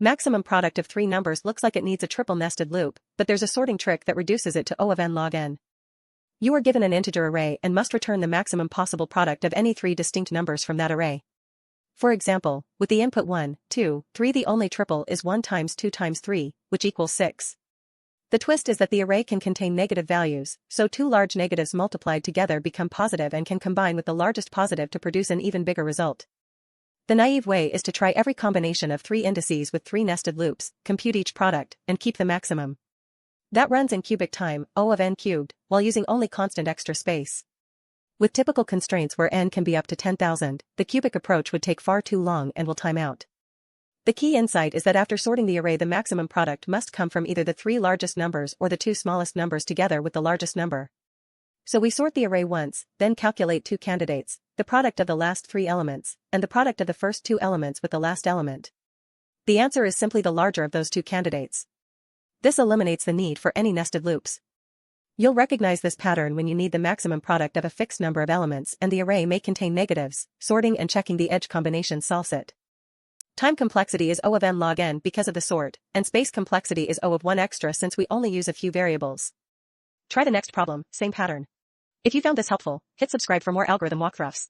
Maximum product of three numbers looks like it needs a triple nested loop, but there's a sorting trick that reduces it to O of n log n. You are given an integer array and must return the maximum possible product of any three distinct numbers from that array. For example, with the input 1, 2, 3, the only triple is 1 times 2 times 3, which equals 6. The twist is that the array can contain negative values, so two large negatives multiplied together become positive and can combine with the largest positive to produce an even bigger result. The naive way is to try every combination of three indices with three nested loops, compute each product, and keep the maximum. That runs in cubic time, O of n cubed, while using only constant extra space. With typical constraints where n can be up to 10,000, the cubic approach would take far too long and will time out. The key insight is that after sorting the array, the maximum product must come from either the three largest numbers or the two smallest numbers together with the largest number. So we sort the array once, then calculate two candidates, the product of the last three elements, and the product of the first two elements with the last element. The answer is simply the larger of those two candidates. This eliminates the need for any nested loops. You'll recognize this pattern when you need the maximum product of a fixed number of elements and the array may contain negatives. Sorting and checking the edge combination solves it. Time complexity is O of n log n because of the sort, and space complexity is O of 1 extra since we only use a few variables. Try the next problem, same pattern. If you found this helpful, hit subscribe for more algorithm walkthroughs.